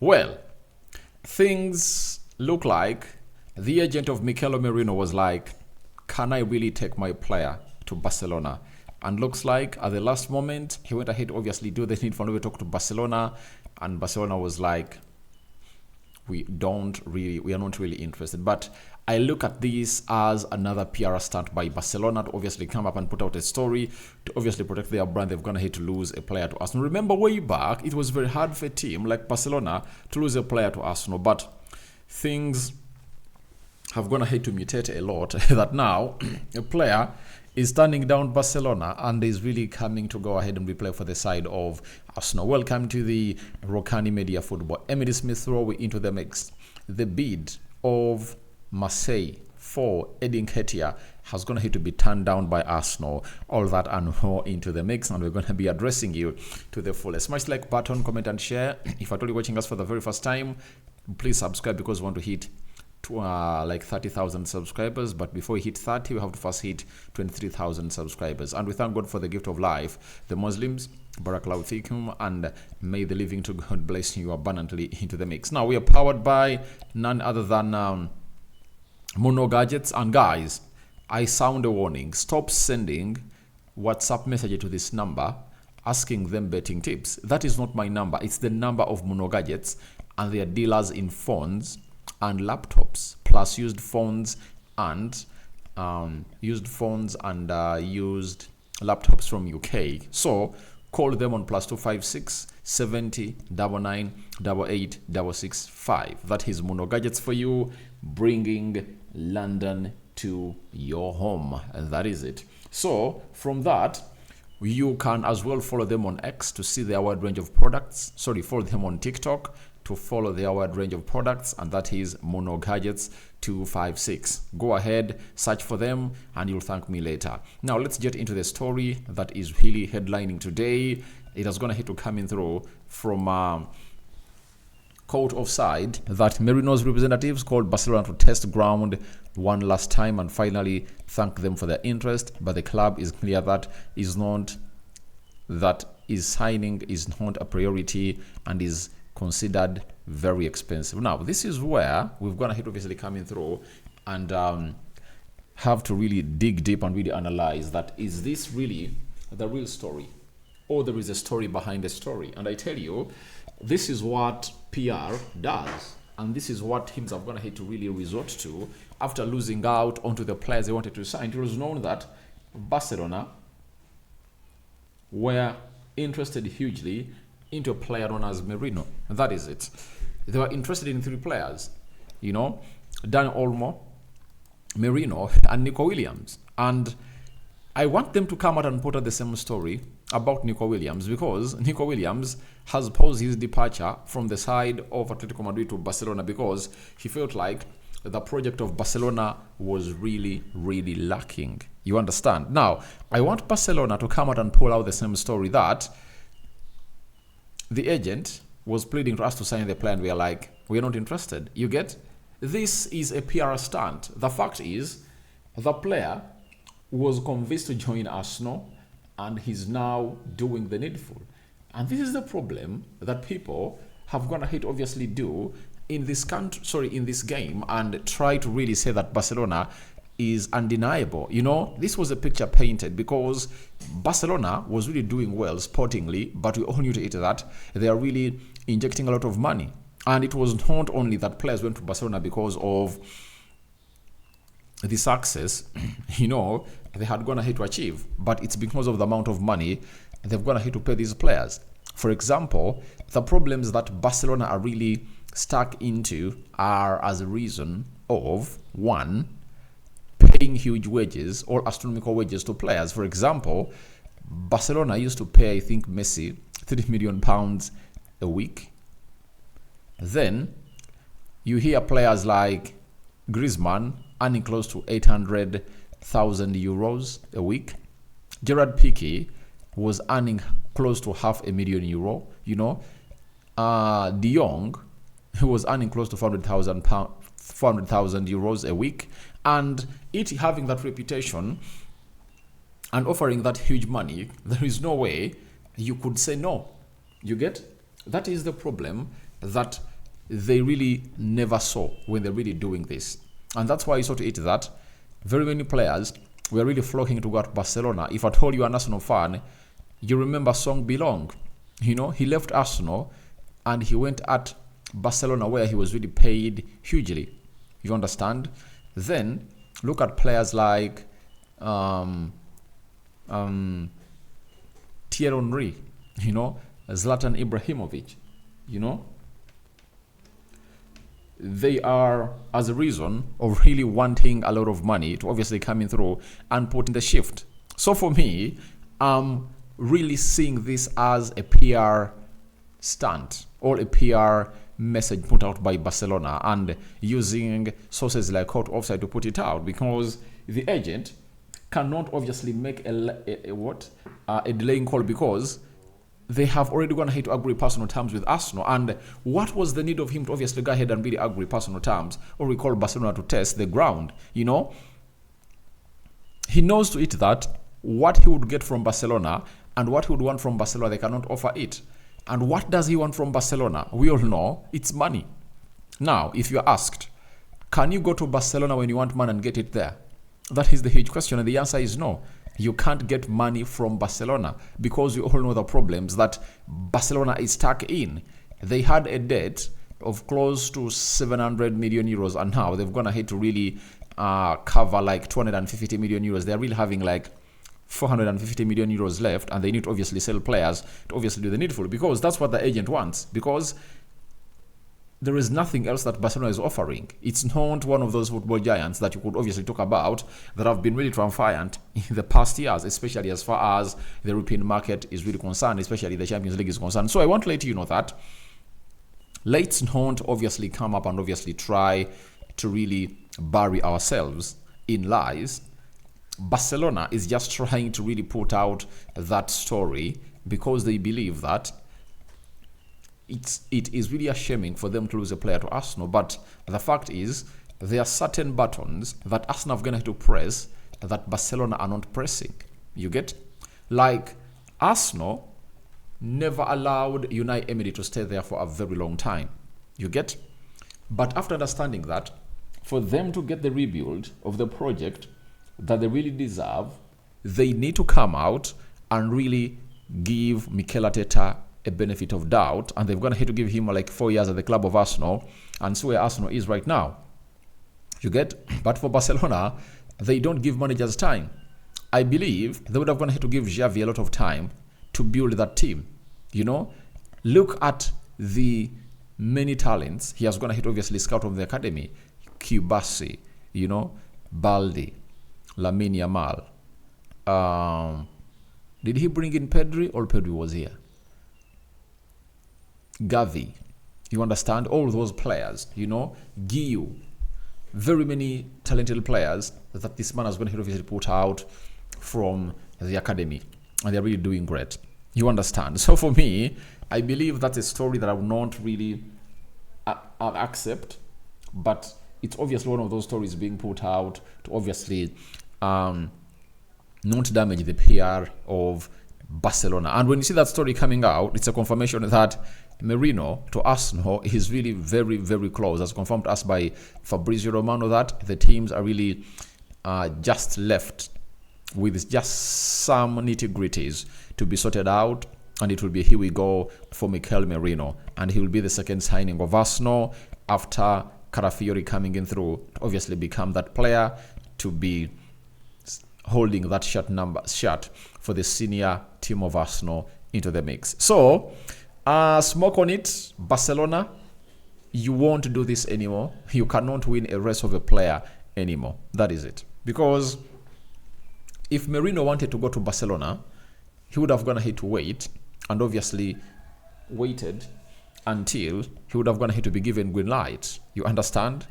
Well, things look like the agent of Mikel Merino was like, can I really take my player to Barcelona? And looks like at the last moment, he went ahead, obviously, do the need for to talk to Barcelona. And Barcelona was like, we are not really interested. But I look at this as another PR stunt by Barcelona to obviously come up and put out a story to obviously protect their brand. They've gone ahead to lose a player to Arsenal. Remember way back, it was very hard for a team like Barcelona to lose a player to Arsenal, but things have gone ahead to mutate a lot that now a player is turning down Barcelona and is really coming to go ahead and replay for the side of Arsenal. Welcome to the Rokani Media Football. Emily Smith Rowe into the mix. The bid of Marseille for Nketiah has gone ahead to be turned down by Arsenal. All that and more into the mix, and we're going to be addressing you to the fullest. Smash like button, comment and share. If you're only watching us for the very first time, please subscribe because we want to hit like 30,000 subscribers, but before we hit 30 we have to first hit 23,000 subscribers. And we thank God for the gift of life. The Muslims, Barakallahu Fikum, and may the living to God bless you abundantly into the mix. Now we are powered by none other than Mono Gadgets. And guys, I sound a warning, stop sending WhatsApp messages to this number asking them betting tips. That is not my number, it's the number of Mono Gadgets, and they are dealers in phones and laptops, plus used phones and used laptops from UK. So call them on +256 70 99 88 665. That is Mono Gadgets for you, bringing London to your home, and that is it. So from that, you can as well follow them on X to see their wide range of products. Follow them on TikTok to follow their wide range of products, and that is Mono Gadgets 256. Go ahead, search for them, and you'll thank me later. Now let's get into the story that is really headlining today. It has gone ahead to come in through from court offside that Merino's representatives called Barcelona to test ground one last time and finally thank them for their interest, but the club is clear that signing is not a priority and is considered very expensive. Now this is where we've gone ahead obviously coming through and have to really dig deep and really analyze that, is this really the real story, or there is a story behind the story? And I tell you, this is what PR does, and this is what teams have gone ahead to really resort to after losing out onto the players they wanted to sign. It was known that Barcelona were interested hugely into a player known as Marino. That is it. They were interested in three players, Dan Olmo, Merino, and Nico Williams. And I want them to come out and put out the same story about Nico Williams, because Nico Williams has paused his departure from the side of Atletico Madrid to Barcelona because he felt like the project of Barcelona was really, really lacking. You understand? Now, I want Barcelona to come out and pull out the same story that the agent was pleading to us to sign the player and we are like, we're not interested. You get? This is a PR stunt. The fact is, the player was convinced to join Arsenal and he's now doing the needful. And this is the problem that people have gone ahead obviously do in this in this game, and try to really say that Barcelona is undeniable. This was a picture painted because Barcelona was really doing well sportingly, but we all knew to it that they are really injecting a lot of money. And it was not only that players went to Barcelona because of the success, they had gone ahead to achieve, but it's because of the amount of money they've gone ahead to pay these players. For example, the problems that Barcelona are really stuck into are as a reason of, one, paying huge wages or astronomical wages to players. For example, Barcelona used to pay, I think, Messi £3 million a week. Then you hear players like Griezmann earning close to 800,000 euros a week. Gerard Piqué was earning close to €500,000. De Jong, who was earning close to 400,000 euros a week, and it having that reputation and offering that huge money, there is no way you could say no. You get? That is the problem that they really never saw when they're really doing this. And that's why you saw to it that very many players were really flocking to go to Barcelona. If I told you an Arsenal fan, you remember Song Belong. You know, he left Arsenal and he went at Barcelona where he was really paid hugely. You understand? Then look at players like Thierry Henry, you know, Zlatan Ibrahimovic, you know. They are as a reason of really wanting a lot of money to obviously come in through and put in the shift. So for me, I'm really seeing this as a PR stunt or a PR message put out by Barcelona and using sources like Hot Offside to put it out, because the agent cannot obviously make a delaying call because they have already gone ahead to agree personal terms with Arsenal. And what was the need of him to obviously go ahead and really agree personal terms or recall Barcelona to test the ground? You know, he knows to it that what he would get from Barcelona and what he would want from Barcelona, they cannot offer it. And what does he want from Barcelona? We all know it's money. Now, if you're asked, can you go to Barcelona when you want money and get it there? That is the huge question. And the answer is no. You can't get money from Barcelona because we all know the problems that Barcelona is stuck in. They had a debt of close to 700 million euros, and now they've gone ahead to really cover like 250 million euros. They're really having like 450 million euros left, and they need to obviously sell players to obviously do the needful, because that's what the agent wants, because there is nothing else that Barcelona is offering. It's not one of those football giants that you could obviously talk about that have been really triumphant in the past years, especially as far as the European market is really concerned, especially the Champions League is concerned. So I want to let you know that let's not obviously come up and obviously try to really bury ourselves in lies. Barcelona is just trying to really put out that story because they believe that it is really shaming for them to lose a player to Arsenal. But the fact is, there are certain buttons that Arsenal are going to press that Barcelona are not pressing. You get? Like, Arsenal never allowed Unai Emery to stay there for a very long time. You get? But after understanding that, for them to get the rebuild of the project that they really deserve, they need to come out and really give Mikel Arteta a benefit of doubt, and they've gone ahead to give him like 4 years at the club of Arsenal, and so where Arsenal is right now. You get? But for Barcelona, they don't give managers time. I believe they would have gone ahead to give Xavi a lot of time to build that team. You know, look at the many talents he has gone ahead to obviously scout from the academy. Kubasi, you know, Baldi, Lamine Yamal. Did he bring in Pedri, or Pedri was here? Gavi, you understand? All those players, you know, Giu, very many talented players that this man has going to obviously put out from the academy, and they're really doing great. You understand? So for me, I believe that's a story that I would not really accept, but it's obviously one of those stories being put out to obviously not damage the PR of Barcelona. And when you see that story coming out, it's a confirmation that Merino to Arsenal is really very, very close, as confirmed to us by Fabrizio Romano, that the teams are really just left with just some nitty-gritties to be sorted out, and it will be here we go for Mikel Merino, and he will be the second signing of Arsenal after Carafiori coming in through to obviously become that player to be holding that shirt for the senior team of Arsenal into the mix. So, smoke on it, Barcelona. You won't do this anymore. You cannot win a race of a player anymore. That is it. Because if Merino wanted to go to Barcelona, he would have gone ahead to wait, and obviously waited until he would have gone ahead to be given green light. You understand?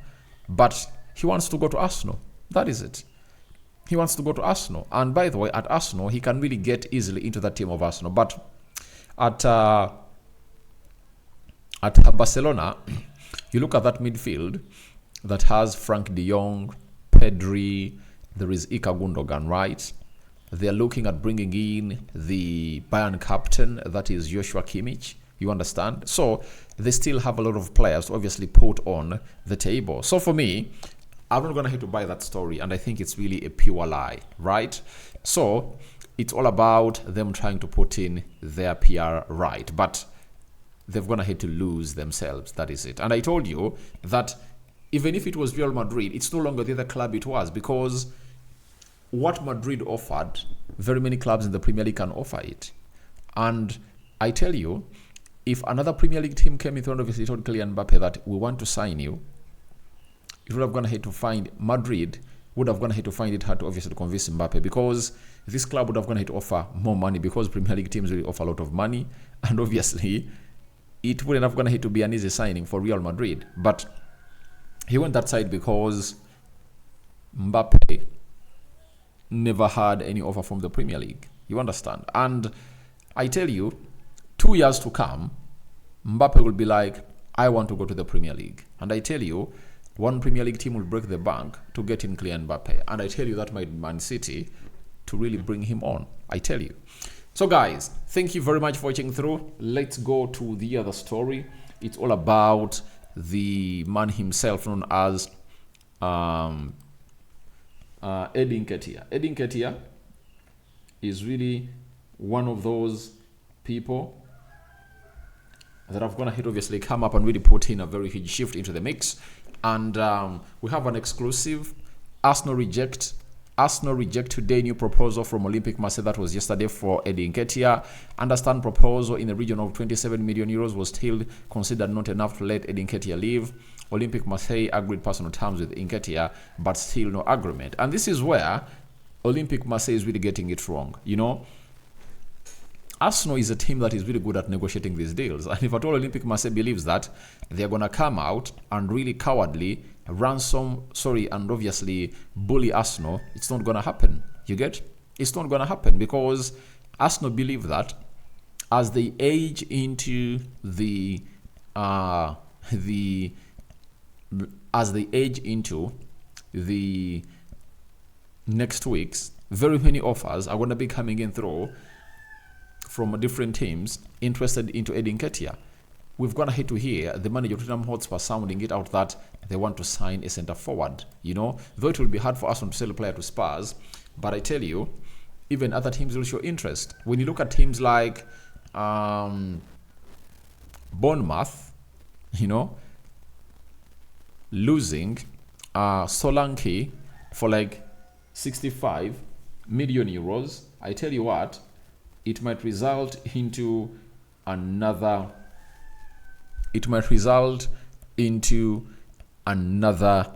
But he wants to go to Arsenal. That is it. He wants to go to Arsenal. And by the way, at Arsenal, he can really get easily into that team of Arsenal. But at Barcelona, you look at that midfield that has Frank de Jong, Pedri, there is Ilkay Gundogan, right? They are looking at bringing in the Bayern captain, that is Joshua Kimmich. You understand? So they still have a lot of players to obviously put on the table. So for me, I'm not gonna hate to buy that story, and I think it's really a pure lie, right? So it's all about them trying to put in their PR right, but they're gonna hate to lose themselves. That is it. And I told you that even if it was Real Madrid, it's no longer the other club it was, because what Madrid offered, very many clubs in the Premier League can offer it. And I tell you, if another Premier League team came in front of us, told Kylian Mbappe that we want to sign you, it would have gone ahead to find Madrid would have gone ahead to find it hard to obviously convince Mbappe, because this club would have gone ahead to offer more money, because Premier League teams will offer a lot of money, and obviously it wouldn't have gone ahead to be an easy signing for Real Madrid. But he went that side because Mbappe never had any offer from the Premier League. You understand? And I tell you, 2 years to come, Mbappe will be like, I want to go to the Premier League. And I tell you, one Premier League team will break the bank to get in Kylian Mbappe. And I tell you, that might be Man City to really bring him on. I tell you. So guys, thank you very much for watching through. Let's go to the other story. It's all about the man himself known as Eddie Nketiah. Eddie Nketiah is really one of those people that have gone ahead obviously come up and really put in a very huge shift into the mix. And we have an exclusive. Arsenal reject today new proposal from Olympic Marseille that was yesterday for Eddie Nketiah. Understand proposal in the region of 27 million euros was still considered not enough to let Eddie Nketiah leave. Olympic Marseille agreed personal terms with Nketiah, but still no agreement. And this is where Olympic Marseille is really getting it wrong. You know, Arsenal is a team that is really good at negotiating these deals. And if at all Olympic Marseille believes that they're going to come out and really cowardly and obviously bully Arsenal, it's not going to happen. You get? It's not going to happen, because Arsenal believe that as they age into the next weeks, very many offers are going to be coming in through from different teams interested into Eddie Nketiah. We've gone ahead to hear the manager of Tottenham Hotspur sounding it out that they want to sign a centre forward. You know, though it will be hard for Arsenal to sell a player to Spurs, but I tell you, even other teams will show interest. When you look at teams like Bournemouth, you know, losing Solanke for like 65 million euros, I tell you what, it might result into another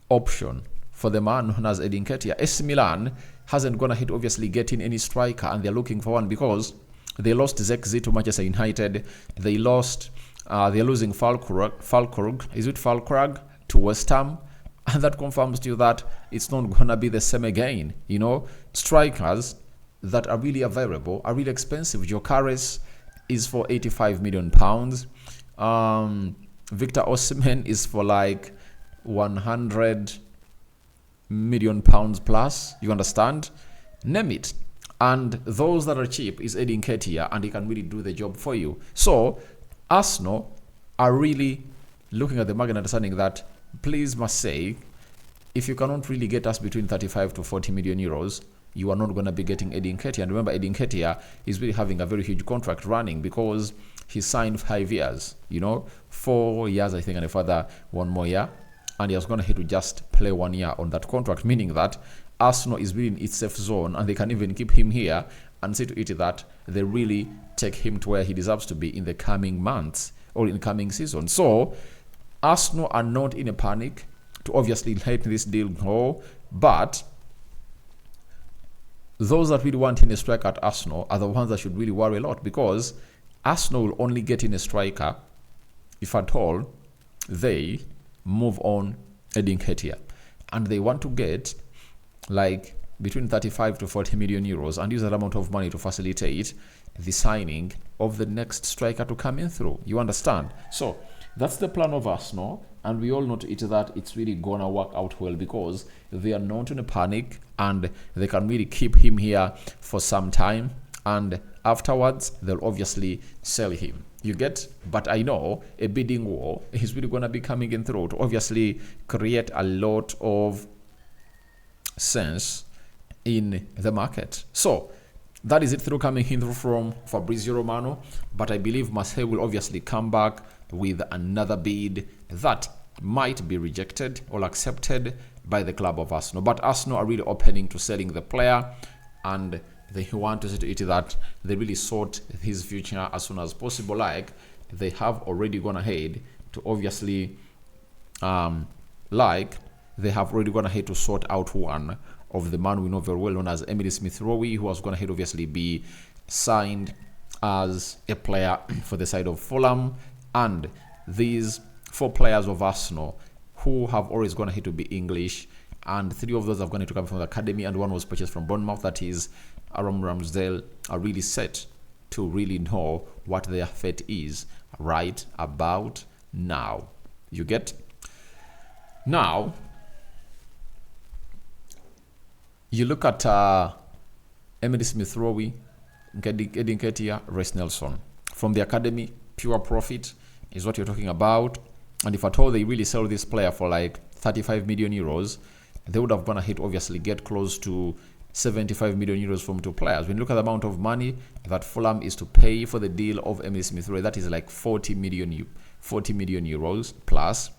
option for the man known as Eddie Nketiah. AC Milan hasn't gone ahead obviously getting any striker, and they're looking for one because they lost Zexi to Manchester United. They're losing Falkirk. Is it Falkirk to West Ham? And that confirms to you that it's not gonna be the same again. You know, strikers that are really available are really expensive. Gyökeres is for 85 million pounds. Victor Osimhen is for like 100 million pounds plus. You understand? Name it. And those that are cheap is Eddie Nketiah, and he can really do the job for you. So Arsenal are really looking at the market and understanding that, please Marseille, if you cannot really get us between 35 to 40 million euros, you are not going to be getting Eddie Nketiah. And remember, Eddie Nketiah is really having a very huge contract running, because he signed 5 years, you know, 4 years, I think, and a further 1 more year. And he was going to have to just play 1 year on that contract, meaning that Arsenal is really in its safe zone, and they can even keep him here and see to it that they really take him to where he deserves to be in the coming months or in the coming season. So Arsenal are not in a panic to obviously let this deal go, but those that really want in a striker at Arsenal are the ones that should really worry a lot, because Arsenal will only get in a striker if at all they move on Eddie Nketiah, and they want to get like between 35 to 40 million euros and use that amount of money to facilitate the signing of the next striker to come in through. You understand? So that's the plan of Arsenal, and we all know to it that it's really gonna work out well, because they are not in a panic and they can really keep him here for some time, and afterwards they'll obviously sell him. You get? But I know a bidding war is really going to be coming in through to obviously create a lot of sense in the market. So that is it through coming in through from Fabrizio Romano. But I believe Marseille will obviously come back with another bid that might be rejected or accepted by the club of Arsenal. But Arsenal are really opening to selling the player, and they want to see to it that they really sort his future as soon as possible. Like they have already gone ahead to obviously to sort out one of the man we know very well, known as Emily Smith Rowe, who was going to obviously be signed as a player for the side of Fulham. And these 4 players of Arsenal who have always gone ahead to be English, and 3 of those have gone to come from the academy, and 1 was purchased from Bournemouth, that is Aaron Ramsdale, are really set to really know what their fate is right about now. You get? Now, you look at Emily Smith Rowe, Nketiah, Reece Nelson. From the academy, pure profit is what you're talking about. And if at all they really sell this player for like 35 million euros, they would have gone ahead obviously get close to 75 million euros from 2 players. When you look at the amount of money that Fulham is to pay for the deal of Emily Smith Rowe, that is like 40 million euros plus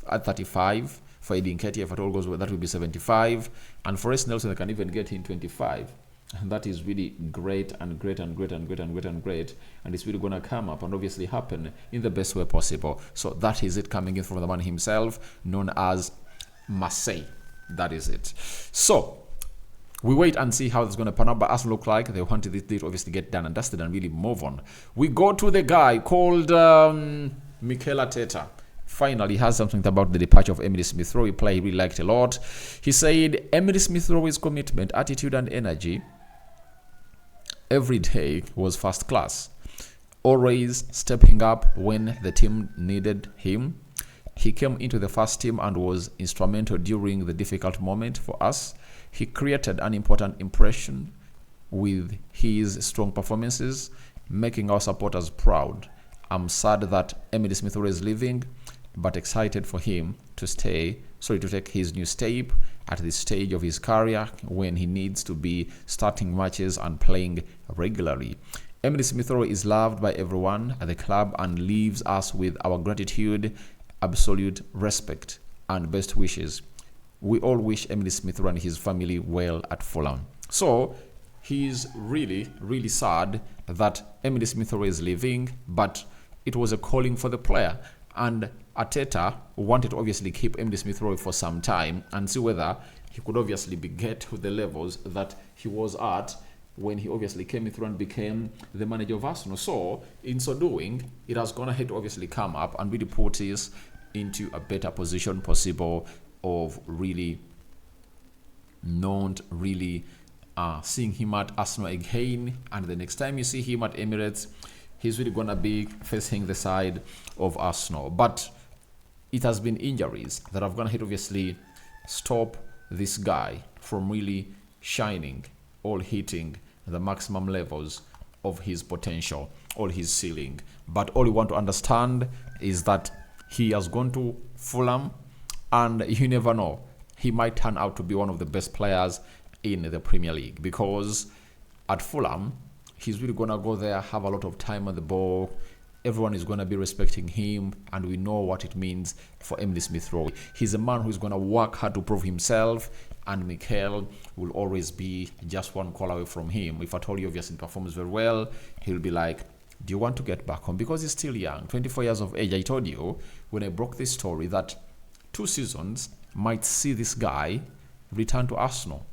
at 35. For Nketiah, if at all goes well, that will be 75. And for Reece Nelson, they can even get in 25. And that is really great and great. And it's really going to come up and obviously happen in the best way possible. So that is it coming in from the man himself, known as Marseille. That is it. So we wait and see how it's going to pan out. But as look like they want this deal obviously get done and dusted and really move on. We go to the guy called Mikel Arteta. Finally has something about the departure of Emily Smith Rowe, a player he really liked a lot. He said Emily Smith Rowe's commitment, attitude and energy every day was first class. Always stepping up when the team needed him. He came into the first team and was instrumental during the difficult moment for us. He created an important impression with his strong performances, making our supporters proud. I'm sad that Emily Smith Rowe is leaving, but excited for him to take his new step at this stage of his career when he needs to be starting matches and playing regularly. Emily Smith Rowe is loved by everyone at the club and leaves us with our gratitude, absolute respect, and best wishes. We all wish Emily Smith Rowe and his family well at Fulham. So he's really, really sad that Emily Smith Rowe is leaving, but it was a calling for the player. And Arteta wanted to obviously keep Emily Smith Rowe for some time and see whether he could obviously get to the levels that he was at when he obviously came through and became the manager of Arsenal. So in so doing, it has gone ahead to obviously come up and really put us into a better position possible of really not really seeing him at Arsenal again. And the next time you see him at Emirates, he's really going to be facing the side of Arsenal. But it has been injuries that have gone ahead obviously stop this guy from really shining or hitting the maximum levels of his potential or his ceiling. But all you want to understand is that he has gone to Fulham, and you never know, he might turn out to be one of the best players in the Premier League, because at Fulham, he's really going to go there, have a lot of time on the ball. Everyone is going to be respecting him, and we know what it means for Emily Smith Rowe. He's a man who's going to work hard to prove himself, and Mikel will always be just one call away from him. If at all he obviously performs very well, he'll be like, do you want to get back home? Because he's still young, 24 years of age. I told you when I broke this story that 2 seasons might see this guy return to Arsenal.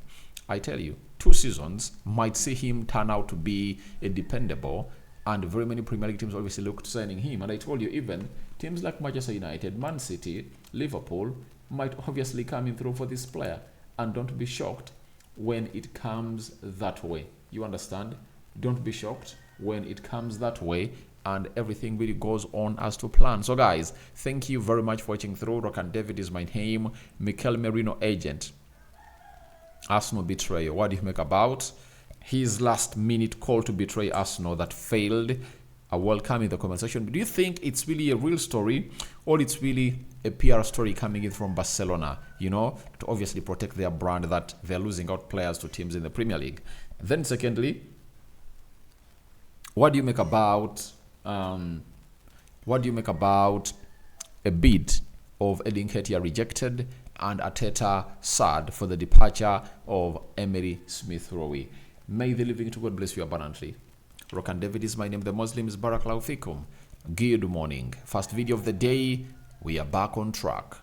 I tell you, 2 seasons might see him turn out to be a dependable, and very many Premier League teams obviously look to signing him. And I told you, even teams like Manchester United, Man City, Liverpool might obviously come in through for this player. And don't be shocked when it comes that way. You understand? Don't be shocked when it comes that way and everything really goes on as to plan. So guys, thank you very much for watching through. Rokani David is my name. Mikel Merino agent. Arsenal betrayal. What do you make about his last minute call to betray Arsenal that failed? welcome in the comment section. Do you think it's really a real story, or it's really a PR story coming in from Barcelona, to obviously protect their brand that they're losing out players to teams in the Premier League? Then secondly, what do you make about a bid of Nketiah rejected and Arteta sad for the departure of Emery Smith-Rowe? May the living to God bless you abundantly. Rokani David is my name. The Muslims Barakallahu Fikum. Good morning. First video of the day. We are back on track.